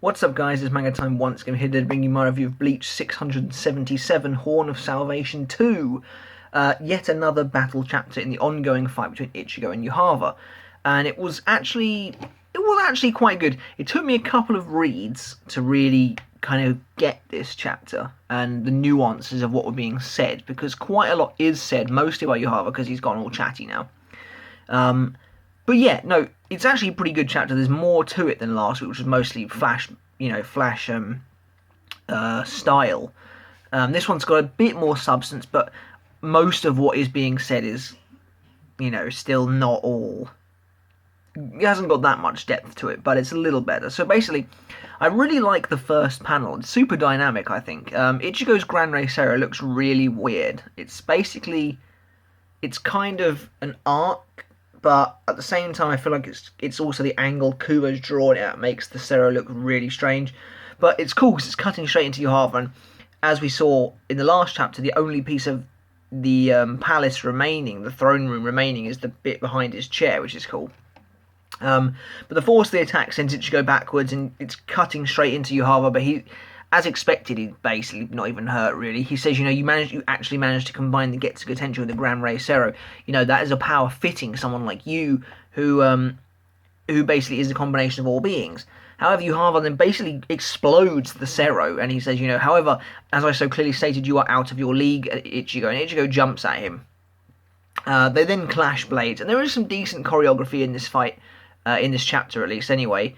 What's up guys, it's Manga Time once again, here to bring you my review of Bleach 677 Horn of Salvation 2. Yet another battle chapter in the ongoing fight between Ichigo and Yhwach. And it was actually quite good. It took me a couple of reads to really kind of get this chapter and the nuances of what were being said, because quite a lot is said, mostly by Yhwach because he's gone all chatty now. But yeah, no, it's actually a pretty good chapter. There's more to it than last week, which was mostly flash style. This one's got a bit more substance, but most of what is being said is, still not all. It hasn't got that much depth to it, but it's a little better. So basically, I really like the first panel. It's super dynamic, I think. Ichigo's Grand Rey Cero looks really weird. It's kind of an arc, but at the same time I feel like it's also the angle Kubo's drawn it at makes the Cero look really strange. But it's cool because it's cutting straight into Yhwach, and as we saw in the last chapter, the only piece of the palace remaining, the throne room remaining, is the bit behind his chair, which is cool. But the force of the attack sends Ichigo backwards, and it's cutting straight into Yhwach, but he, as expected, he's basically not even hurt, really. He says, you actually managed to combine the Getsu potential with the Grand Rey Cero. That is a power fitting someone like you, who basically is a combination of all beings. However, Yhwach then basically explodes the Cero, and he says, however, as I so clearly stated, you are out of your league, Ichigo, and Ichigo jumps at him. They then clash blades, and there is some decent choreography in this fight, in this chapter at least, anyway.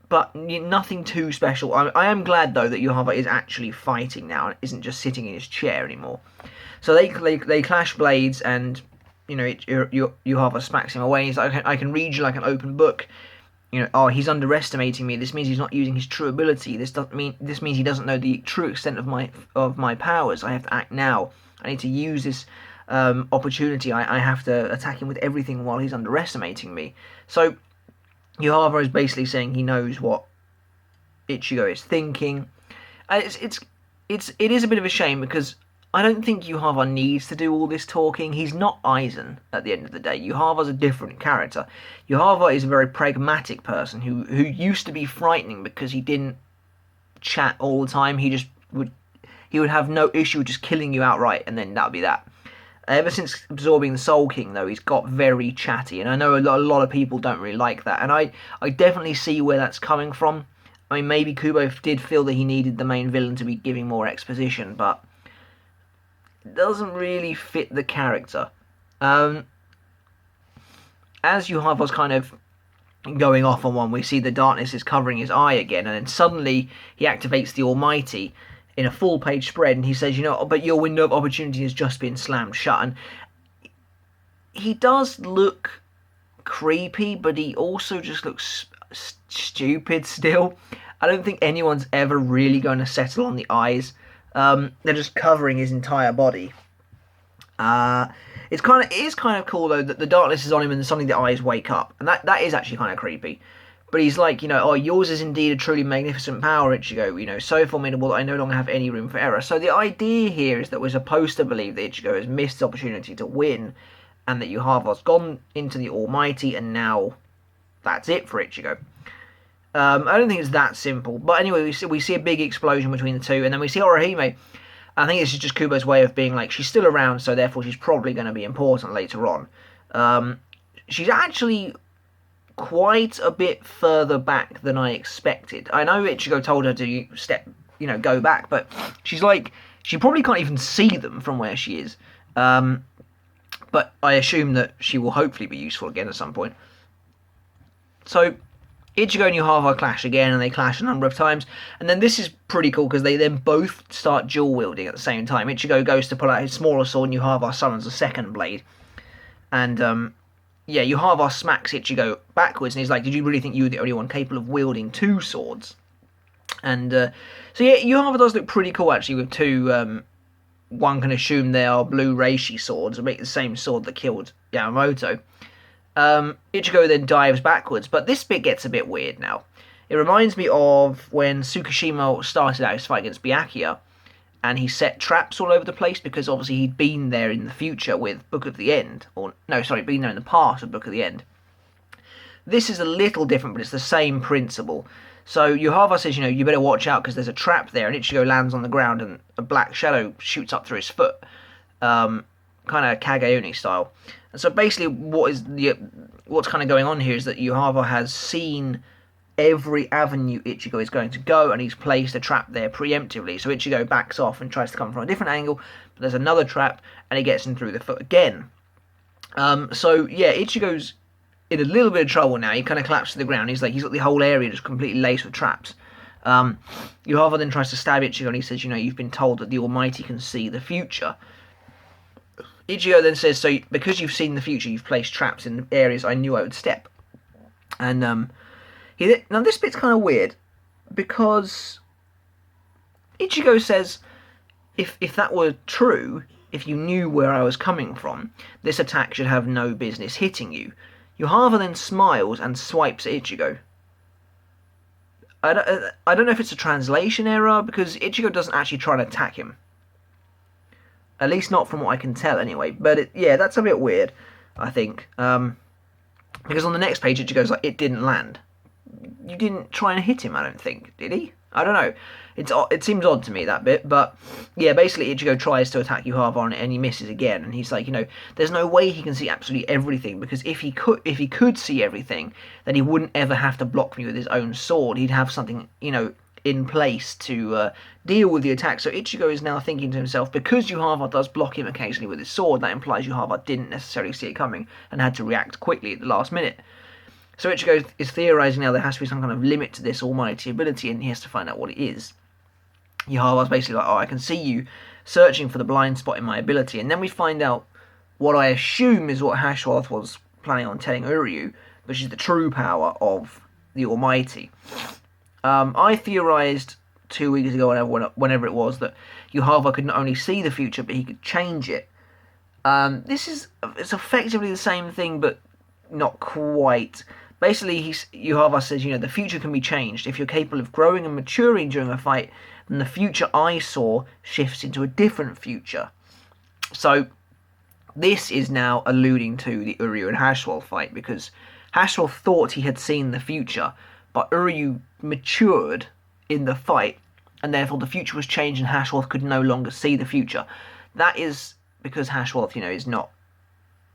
But nothing too special. I am glad, though, that Yhwach is actually fighting now and isn't just sitting in his chair anymore. So they clash blades, and Yhwach smacks him away. He's like, I can read you like an open book. Oh, he's underestimating me. This means he's not using his true ability. This means he doesn't know the true extent of my powers. I have to act now. I need to use this opportunity. I have to attack him with everything while he's underestimating me. So Yhwach is basically saying he knows what Ichigo is thinking. It is a bit of a shame, because I don't think Yhwach needs to do all this talking. He's not Aizen at the end of the day. Yhwach's a different character. Yhwach is a very pragmatic person who used to be frightening because he didn't chat all the time. He would have no issue just killing you outright, and then that would be that. Ever since absorbing the Soul King, though, he's got very chatty, and I know a lot of people don't really like that, and I definitely see where that's coming from. I mean, maybe Kubo did feel that he needed the main villain to be giving more exposition, but it doesn't really fit the character. As Yhwach was kind of going off on one, we see the darkness is covering his eye again, and then suddenly he activates the Almighty in a full-page spread, and he says, but your window of opportunity has just been slammed shut. And he does look creepy, but he also just looks stupid still. I don't think anyone's ever really going to settle on the eyes. They're just covering his entire body. It is kind of cool, though, that the darkness is on him and suddenly the eyes wake up. And that is actually kind of creepy. But he's like, oh, yours is indeed a truly magnificent power, Ichigo, so formidable that I no longer have any room for error. So the idea here is that we're supposed to believe that Ichigo has missed the opportunity to win, and that Yhwach's gone into the Almighty, and now that's it for Ichigo. I don't think it's that simple. But anyway, we see a big explosion between the two, and then we see Orihime. I think this is just Kubo's way of being like, she's still around, so therefore she's probably going to be important later on. She's actually quite a bit further back than I expected. I know Ichigo told her to go back, but she's like, she probably can't even see them from where she is. But I assume that she will hopefully be useful again at some point. So Ichigo and Yhwach clash again, and they clash a number of times. And then this is pretty cool, because they then both start dual wielding at the same time. Ichigo goes to pull out his smaller sword, and Yhwach summons a second blade. And Yhwach smacks Ichigo backwards, and he's like, did you really think you were the only one capable of wielding two swords? And Yhwach does look pretty cool, actually, with two, one can assume they are blue reishi swords, and make the same sword that killed Yamamoto. Ichigo then dives backwards, but this bit gets a bit weird now. It reminds me of when Tsukishima started out his fight against Byakuya, and he set traps all over the place, because obviously he'd been there in the future with Book of the End, been there in the past with Book of the End. This is a little different, but it's the same principle. So Yhwach says, you better watch out because there's a trap there, and Ichigo lands on the ground, and a black shadow shoots up through his foot, kind of Kage style. And so basically, what's kind of going on here is that Yhwach has seen every avenue Ichigo is going to go, and he's placed a trap there preemptively. So Ichigo backs off and tries to come from a different angle, but there's another trap, and he gets him through the foot again. So yeah, Ichigo's in a little bit of trouble now. He kind of collapses to the ground. He's got the whole area just completely laced with traps. Yhwach then tries to stab Ichigo, and he says, you've been told that the Almighty can see the future. Ichigo then says, so because you've seen the future, you've placed traps in areas I knew I would step. And now this bit's kind of weird, because Ichigo says, if that were true, if you knew where I was coming from, this attack should have no business hitting you. Yhwach then smiles and swipes at Ichigo. I don't know if it's a translation error, because Ichigo doesn't actually try to attack him. At least not from what I can tell, anyway. But yeah, that's a bit weird, I think. Because on the next page, Ichigo's like, it didn't land. You didn't try and hit him, I don't think, did he? I don't know. It seems odd to me, that bit. But yeah, basically Ichigo tries to attack Yhwach on it, and he misses again. And he's like, there's no way he can see absolutely everything, because if he could see everything, then he wouldn't ever have to block me with his own sword. He'd have something, in place to deal with the attack. So Ichigo is now thinking to himself, because Yhwach does block him occasionally with his sword, that implies Yhwach didn't necessarily see it coming and had to react quickly at the last minute. So Ichigo is theorising now there has to be some kind of limit to this almighty ability, and he has to find out what it is. Yhwach's basically like, I can see you searching for the blind spot in my ability. And then we find out what I assume is what Hashwalth was planning on telling Uryu, which is the true power of the Almighty. I theorised 2 weeks ago, whenever it was, that Yhwach could not only see the future, but he could change it. It's effectively the same thing, but not quite. Basically, Yhwach says, the future can be changed. If you're capable of growing and maturing during a fight, then the future I saw shifts into a different future. So, this is now alluding to the Uryu and Hashwalth fight, because Hashwalth thought he had seen the future, but Uryu matured in the fight, and therefore the future was changed and Hashwalth could no longer see the future. That is because Hashwalth, is not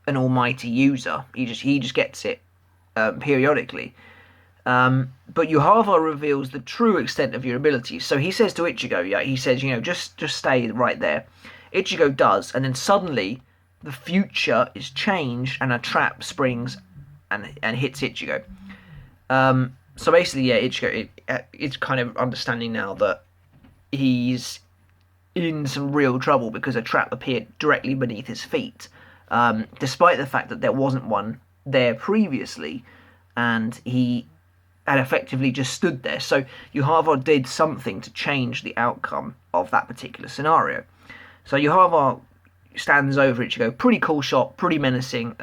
an almighty user. He just gets it periodically. But Yhwach reveals the true extent of your abilities. So he says to Ichigo, he says, just stay right there. Ichigo does, and then suddenly the future is changed and a trap springs and hits Ichigo. So basically, Ichigo, it's kind of understanding now that he's in some real trouble because a trap appeared directly beneath his feet, despite the fact that there wasn't one there previously, and he had effectively just stood there. So Yhwach did something to change the outcome of that particular scenario. So Yhwach stands over Ichigo, pretty cool shot, pretty menacing.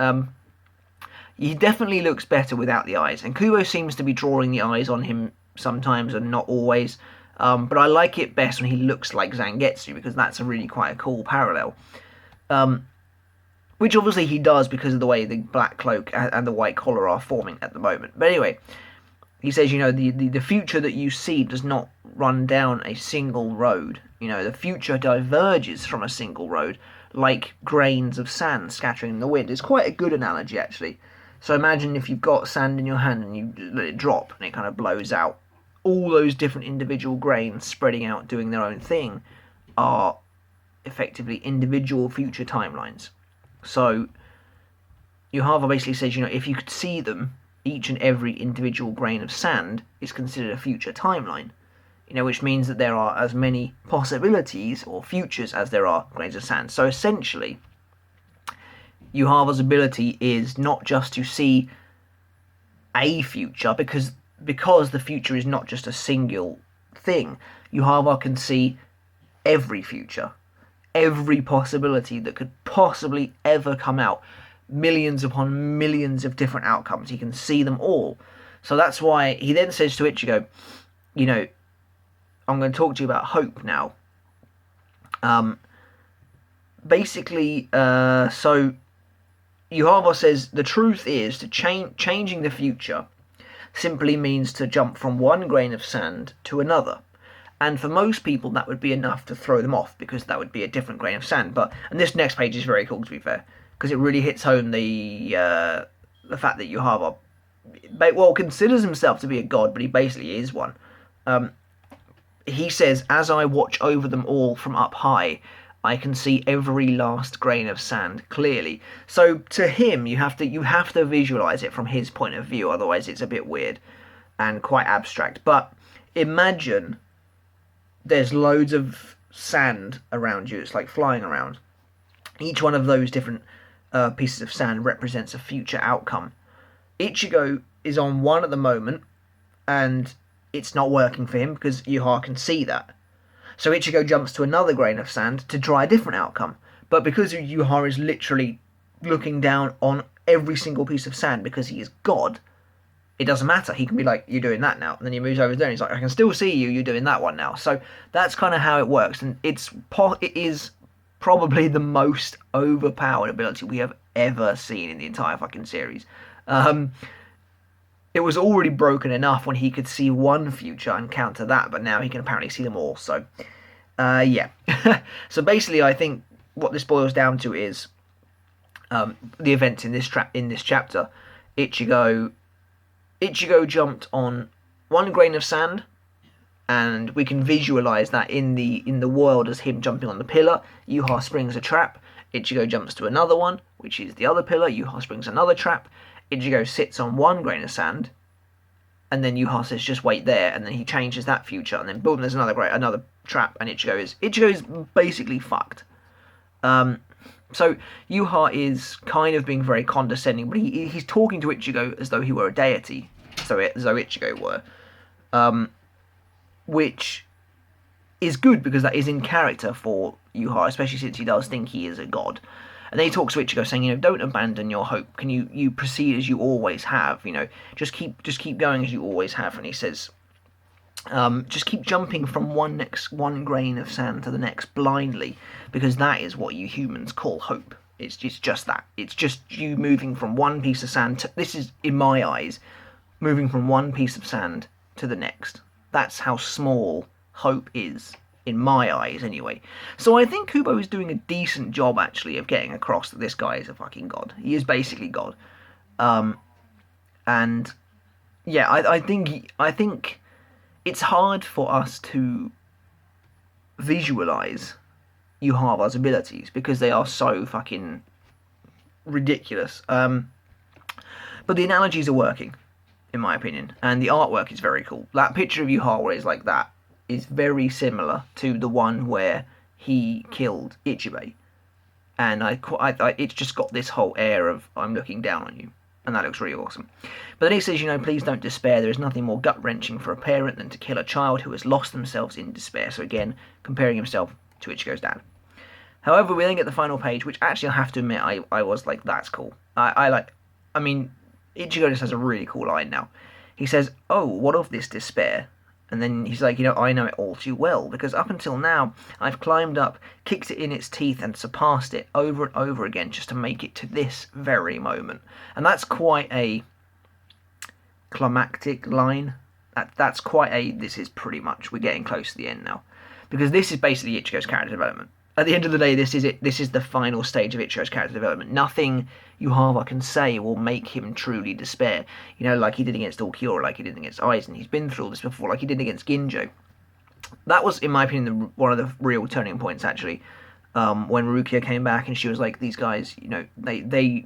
He definitely looks better without the eyes, and Kubo seems to be drawing the eyes on him sometimes and not always, but I like it best when he looks like Zangetsu, because that's quite a cool parallel. Which obviously he does because of the way the black cloak and the white collar are forming at the moment. But anyway, he says, the future that you see does not run down a single road. The future diverges from a single road, like grains of sand scattering in the wind. It's quite a good analogy, actually. So imagine if you've got sand in your hand and you let it drop and it kind of blows out. All those different individual grains spreading out, doing their own thing, are effectively individual future timelines. So Yhwach basically says, if you could see them, each and every individual grain of sand is considered a future timeline. Which means that there are as many possibilities or futures as there are grains of sand. So essentially, Yhwach's ability is not just to see a future, because the future is not just a single thing. Yhwach can see every future, every possibility that could possibly ever come out, millions upon millions of different outcomes. He can see them all. So that's why he then says to Ichigo, I'm going to talk to you about hope now. So Yhwach says the truth is to changing the future simply means to jump from one grain of sand to another. And for most people, that would be enough to throw them off because that would be a different grain of sand. And this next page is very cool, to be fair, because it really hits home the fact that Yhwach, well, considers himself to be a god, but he basically is one. He says, "As I watch over them all from up high, I can see every last grain of sand clearly." So to him, you have to visualize it from his point of view. Otherwise, it's a bit weird and quite abstract. But imagine there's loads of sand around you. It's like flying around. Each one of those different pieces of sand represents a future outcome. Ichigo is on one at the moment, and it's not working for him because Yhwach can see that. So Ichigo jumps to another grain of sand to try a different outcome. But because Yhwach is literally looking down on every single piece of sand because he is God, it doesn't matter. He can be like, "You're doing that now." And then he moves over there and he's like, "I can still see you. You're doing that one now." So that's kind of how it works. And it is probably the most overpowered ability we have ever seen in the entire fucking series. It was already broken enough when he could see one future and counter that, but now he can apparently see them all. So, yeah. So basically, I think what this boils down to is the events in this chapter. Ichigo jumped on one grain of sand, and we can visualize that in the world as him jumping on the pillar. Yhwach springs a trap. Ichigo jumps to another one, which is the other pillar. Yhwach springs another trap. Ichigo sits on one grain of sand, and then Yhwach says, "Just wait there," and then he changes that future, and then boom, there's another trap, and Ichigo is basically fucked. So Yhwach is kind of being very condescending, but he's talking to Ichigo as though he were a deity, as though Ichigo were, which is good because that is in character for Yhwach, especially since he does think he is a god. And then he talks to Ichigo saying, "Don't abandon your hope. Can you proceed as you always have? Just keep going as you always have." And he says, "Just keep jumping from one grain of sand to the next blindly, because that is what you humans call hope. It's just that. It's just you moving from one piece of sand to, this is, in my eyes, moving from one piece of sand to the next. That's how small hope is. In my eyes, anyway." So I think Kubo is doing a decent job, actually, of getting across that this guy is a fucking god. He is basically God. And yeah, I think it's hard for us to visualize Yhwach's abilities because they are so fucking ridiculous. But the analogies are working, in my opinion, and the artwork is very cool. That picture of Yhwach where it's like that is very similar to the one where he killed Ichibei, and I it's just got this whole air of "I'm looking down on you," and that looks really awesome. But then he says, "Please don't despair. There is nothing more gut-wrenching for a parent than to kill a child who has lost themselves in despair." So again, comparing himself to Ichigo's dad. However, we then get the final page, which actually I have to admit I was like, that's cool. I mean, Ichigo just has a really cool line now. He says, "Oh, what of this despair?" And then he's like, "I know it all too well, because up until now, I've climbed up, kicked it in its teeth, and surpassed it over and over again just to make it to this very moment." And that's quite a climactic line. That's quite a, this is pretty much, we're getting close to the end now. Because this is basically Ichigo's character development. At the end of the day, this is it. This is the final stage of Ichigo's character development. Nothing Yhwach can say will make him truly despair. Like he did against Ulquiorra, like he did against Aizen. He's been through all this before, like he did against Ginjo. That was, in my opinion, one of the real turning points, actually. When Rukia came back and she was like, "These guys, they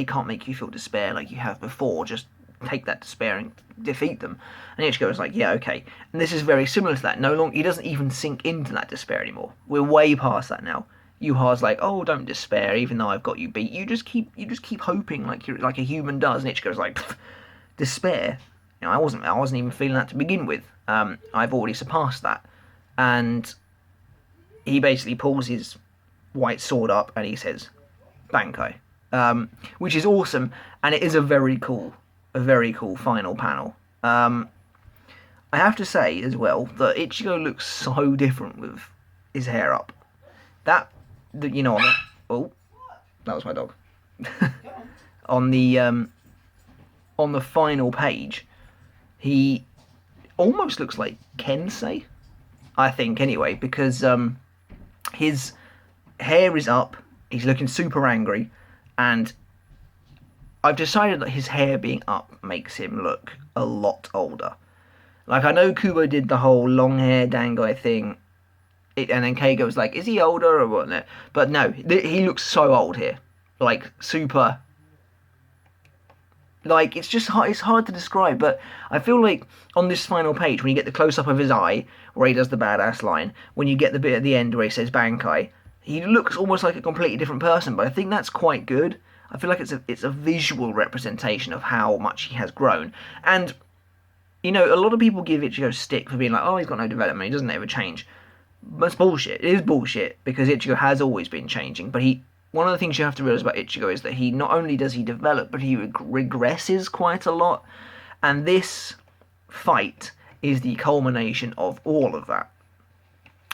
can't make you feel despair like you have before. Just take that despair and defeat them." And Ichigo was like, "Yeah, okay." And this is very similar to that. No longer, he doesn't even sink into that despair anymore. We're way past that now. Yhwach's like, "Oh, don't despair, even though I've got you beat. You just keep hoping like you're like a human does." And Ichigo's like, "Despair? I wasn't even feeling that to begin with. I've already surpassed that." And he basically pulls his white sword up and he says, "Bankai," which is awesome, and it is a very cool final panel. I have to say as well that Ichigo looks so different with his hair up. Oh, that was my dog. on the final page, he almost looks like Kensei, I think, anyway, because his hair is up, he's looking super angry, and I've decided that his hair being up makes him look a lot older. Like, I know Kubo did the whole long hair Dangai thing, and then Keigo was like, is he older or whatnot? But no, he looks so old here. Like, super. Like, it's hard to describe, but I feel like on this final page, when you get the close up of his eye, where he does the badass line, when you get the bit at the end where he says Bankai, he looks almost like a completely different person, but I think that's quite good. I feel like it's a visual representation of how much he has grown. And, you know, a lot of people give Ichigo stick for being like, oh, he's got no development, he doesn't ever change. That's bullshit. It is bullshit, because Ichigo has always been changing, but one of the things you have to realize about Ichigo is that he not only does he develop, but he regresses quite a lot. And this fight is the culmination of all of that.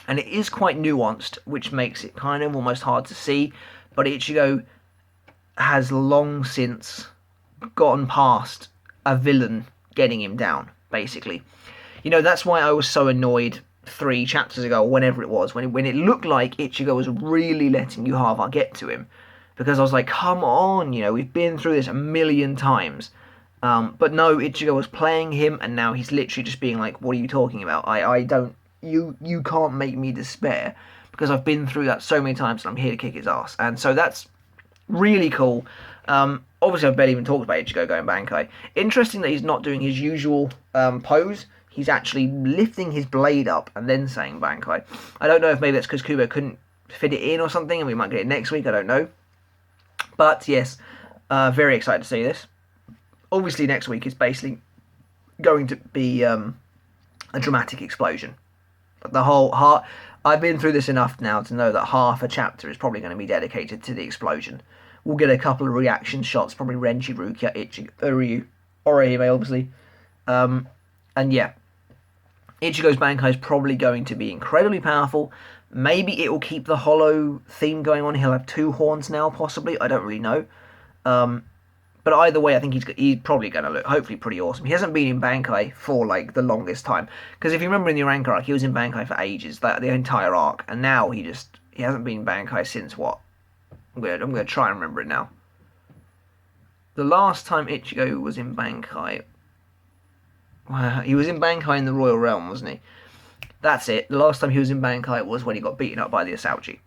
And it is quite nuanced, which makes it kind of almost hard to see. But Ichigo has long since gotten past a villain getting him down, basically. You know, that's why I was so annoyed 3 chapters ago, or whenever it was, when it looked like Ichigo was really letting Yhwach get to him, because I was like, come on, you know, we've been through this a million times. But no, Ichigo was playing him, and now he's literally just being like, what are you talking about? I don't, you can't make me despair, because I've been through that so many times, and I'm here to kick his ass. And so that's really cool. Obviously, I've barely even talked about Ichigo going Bankai. Interesting that he's not doing his usual pose. He's actually lifting his blade up and then saying Bankai. I don't know if maybe that's because Kubo couldn't fit it in or something, and we might get it next week, I don't know. But yes, very excited to see this. Obviously, next week is basically going to be a dramatic explosion. The whole heart. I've been through this enough now to know that half a chapter is probably going to be dedicated to the explosion. We'll get a couple of reaction shots, probably Renji, Rukia, Ichigo, Ryu, Orihime, obviously. And yeah, Ichigo's Bankai is probably going to be incredibly powerful. Maybe it will keep the hollow theme going on. He'll have 2 horns now, possibly. I don't really know. But either way, I think he's probably going to look, hopefully, pretty awesome. He hasn't been in Bankai for, like, the longest time. Because if you remember in the Rank arc, he was in Bankai for ages, the entire arc. And now he hasn't been in Bankai since what? I'm going to try and remember it now. The last time Ichigo was in Bankai, he was in Bankai in the Royal Realm, wasn't he? That's it. The last time he was in Bankai was when he got beaten up by the Asauchi.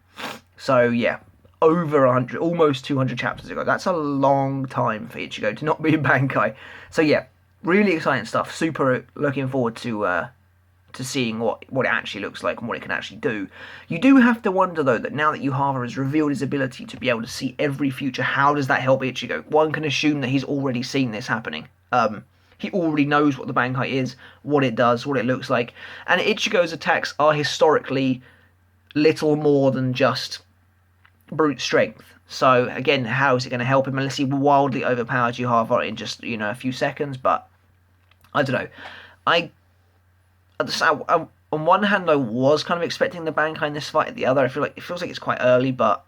So, yeah, over 100, almost 200 chapters ago. That's a long time for Ichigo to not be in Bankai. So, yeah, really exciting stuff. Super looking forward to seeing what it actually looks like and what it can actually do. You do have to wonder, though, that now that Yhwach has revealed his ability to be able to see every future, how does that help Ichigo? One can assume that he's already seen this happening. He already knows what the Bankai is, what it does, what it looks like. And Ichigo's attacks are historically little more than just brute strength. So, again, how is it going to help him unless he wildly overpowers Yhwach in just, a few seconds? But, I don't know. On one hand, I was kind of expecting the Bankai in this fight. At the other, it feels like it's quite early, but,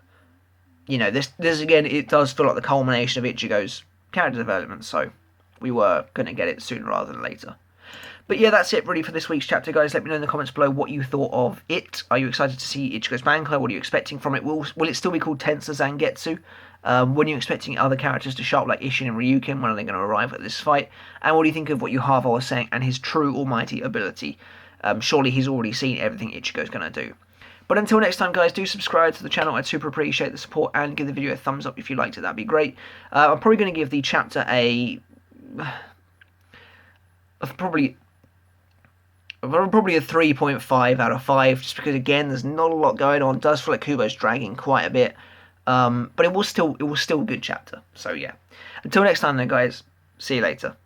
this again, it does feel like the culmination of Ichigo's character development, so we were going to get it sooner rather than later. But yeah, that's it really for this week's chapter, guys. Let me know in the comments below what you thought of it. Are you excited to see Ichigo's Bankai? What are you expecting from it? Will it still be called Tensa Zangetsu? When are you expecting other characters to show up like Isshin and Ryukin? When are they going to arrive at this fight? And what do you think of what Yhwach was saying and his true almighty ability? Surely he's already seen everything Ichigo's going to do. But until next time, guys, do subscribe to the channel. I'd super appreciate the support, and give the video a thumbs up if you liked it. That'd be great. I'm probably going to give the chapter probably a 3.5 out of 5, just because, again, there's not a lot going on. It does feel like Kubo's dragging quite a bit, but it was still a good chapter. So yeah, until next time then, guys, see you later.